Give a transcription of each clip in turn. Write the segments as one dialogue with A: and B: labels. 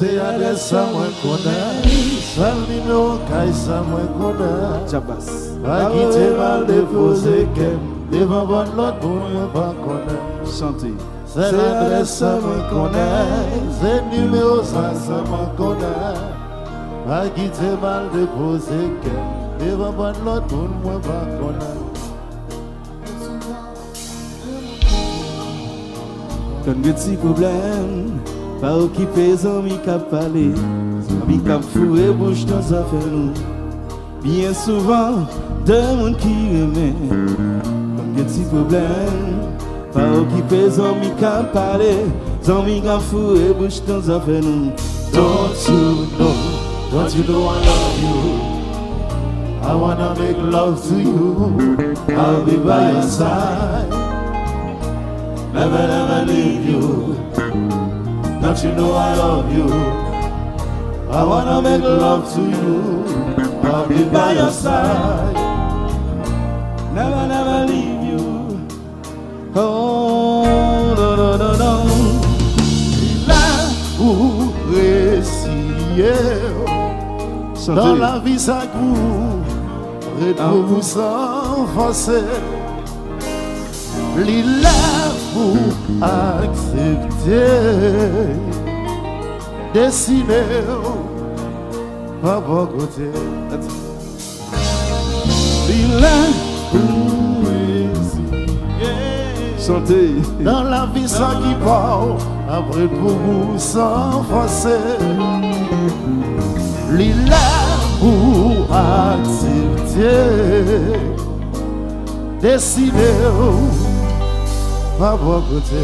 A: c'est adresse ça moi connais. Seul numéro caille ça moi connais.
B: Jabas.
A: Pas quitter mal déposé qu'elle devant votre l'autre pour moi pas connaître.
B: Chantez.
A: C'est l'adresse ça moi connais. C'est numéro ça moi connais. Pas quitter mal déposé qu'elle devant votre l'autre pour moi pas connaître.
B: Quand il y a des problèmes, pas occuper les amis qui parlent, amis qui fouent bouche dans sa nous. Bien souvent, deux monde qui aiment. Quand il y a des problèmes, pas occuper les amis qui parlent, amis qui fouent bouche dans sa nous.
A: Don't you know I love you? I wanna make love to you. I'll be by your side. Never, never leave you. Don't you know I love you? I wanna make love to you. I'll be by your side.
B: Never, never leave you. Oh, no, no, no, no.
A: Là où réussir dans la vie ça court, retrouve sans forcer. L'île pour accepter, dessiner par bon côté.
B: L'île pour chanter
A: dans la vie ça qui part, après pour vous sans forcer. L'île pour accepter, dessiner par bon côté.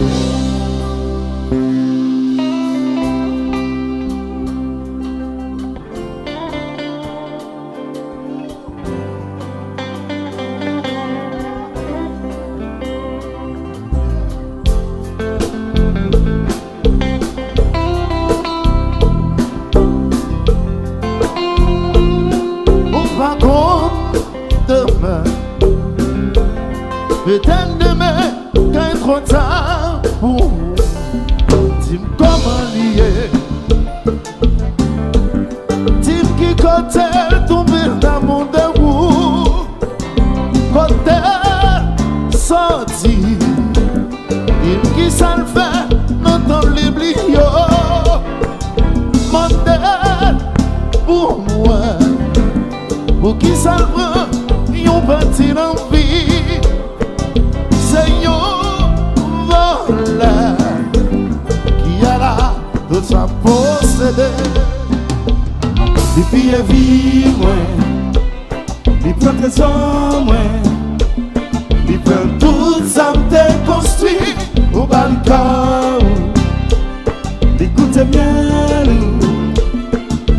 A: On va comme demain, peut-être demain. Quand trop tard pour dis-moi comment lier. Dis-moi qui côté tomber dans mon dérout. Côté sorti. Dis-moi qui ça le fait dans ton liblio. Mandel pour moi. Pour qui ça le prend, yon parti dans vie. Seigneur qui a là tout ça possédé.
B: Depuis la vie, moi, il prend trésor, moi, il prend tout ça m'te construit au balcon. Écoutez bien,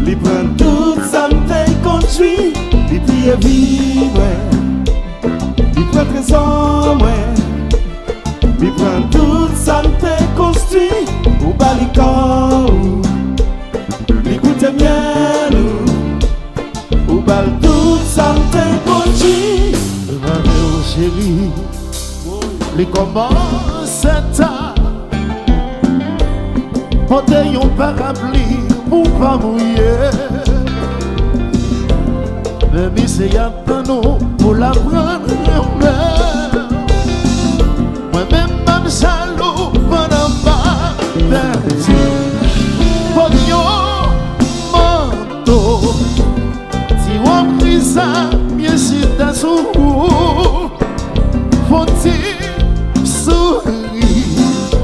B: il prend tout ça m'te construit. Depuis la vie, moi, il prend trésor, moi. Il prend tout ça m'te construit au balcon. Écoutez bien nous, au bal tout ça m'te construit.
A: Devant chérie, les commence à porter un parapluie pour pas mouiller. Même si y a pas nous pour la prendre en main. Moi-même, même jaloux, pendant pas perdu. Pognon, manteau, si on prie ça, mieux si t'as sourd. Faut-il sourire?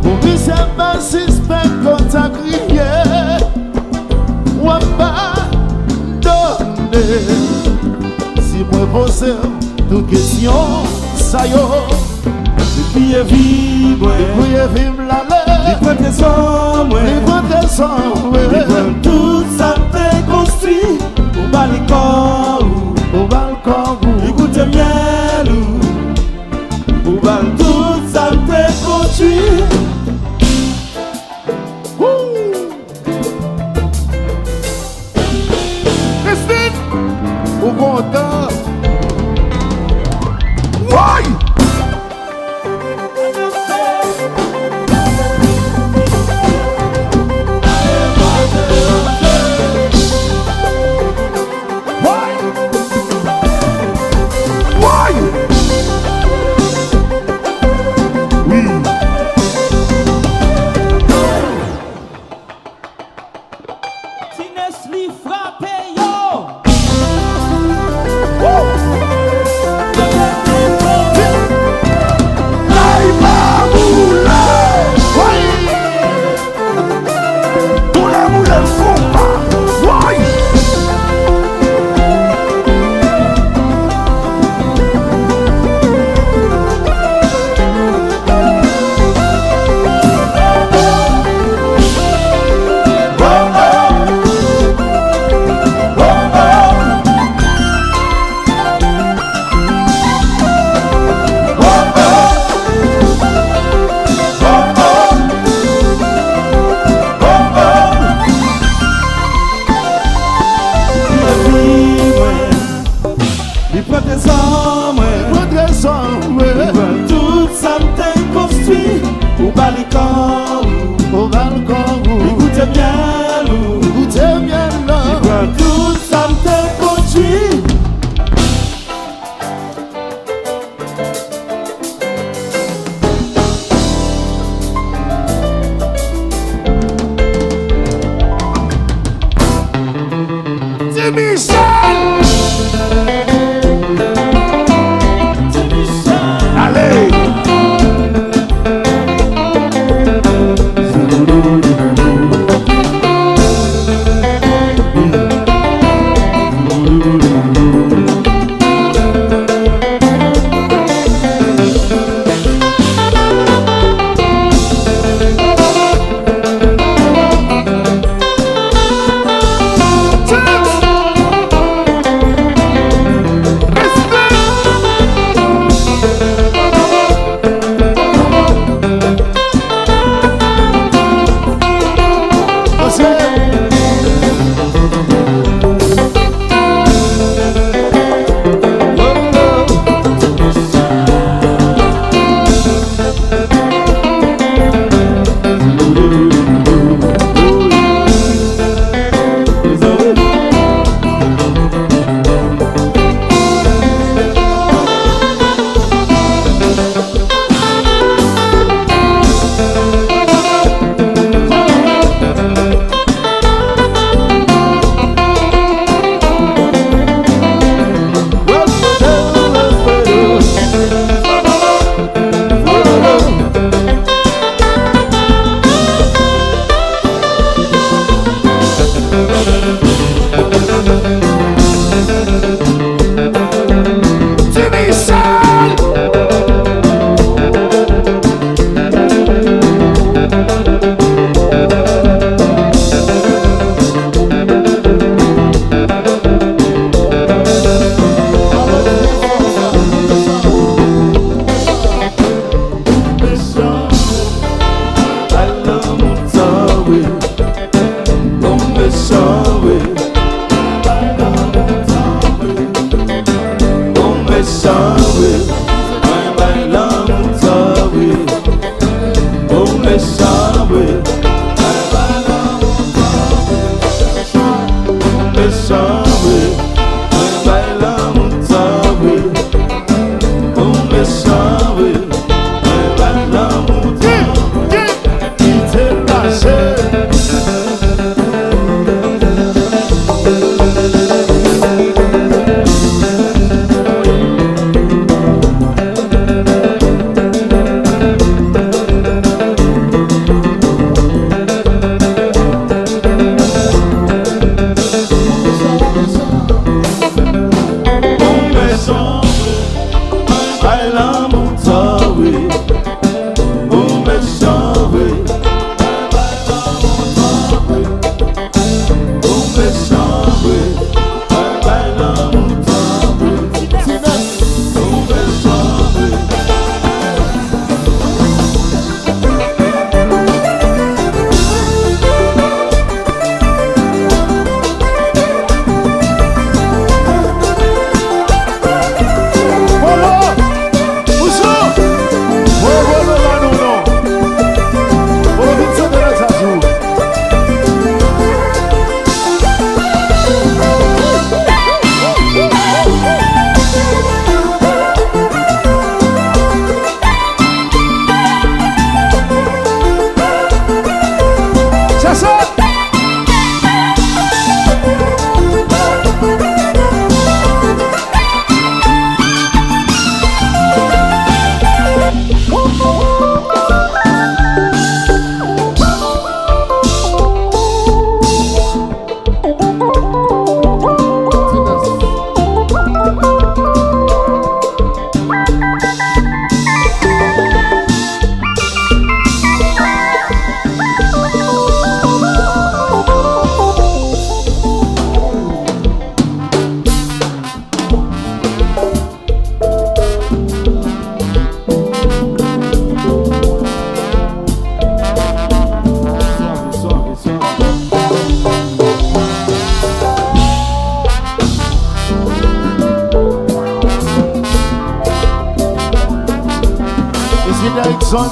A: Pour lui, c'est pas si spec quand t'as crié. Ou pas donner. Si moi pose toute question, ça y est.
B: Depuis la vie, moi,
A: depuis la vie,
B: il prend trésor, moi,
A: il prend trésor,
B: il prend tout ça m'te construit au balcon,
A: au balcon.
B: Écoutez bien nous, au bal tout ça m'te construit.
A: Christine, au content. Ouais.
B: laisse lui frapper yo.
A: Tout ça t'est construit au balcon, écoutez bien l'eau, tout ça t'est construit. Is it like son?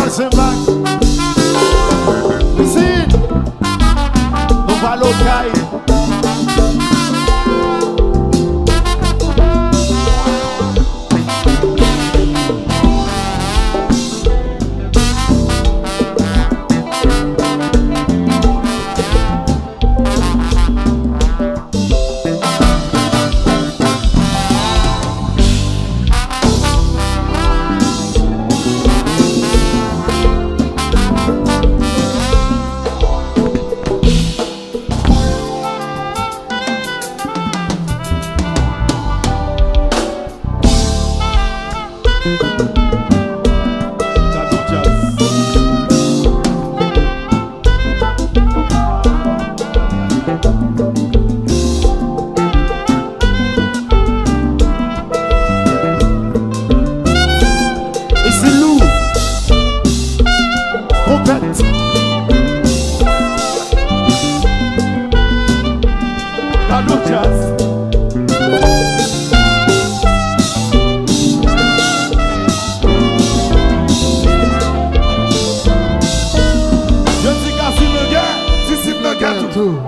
A: Listen back. Listen. No valor cae. Disip le Gadew.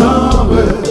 C: Somewhere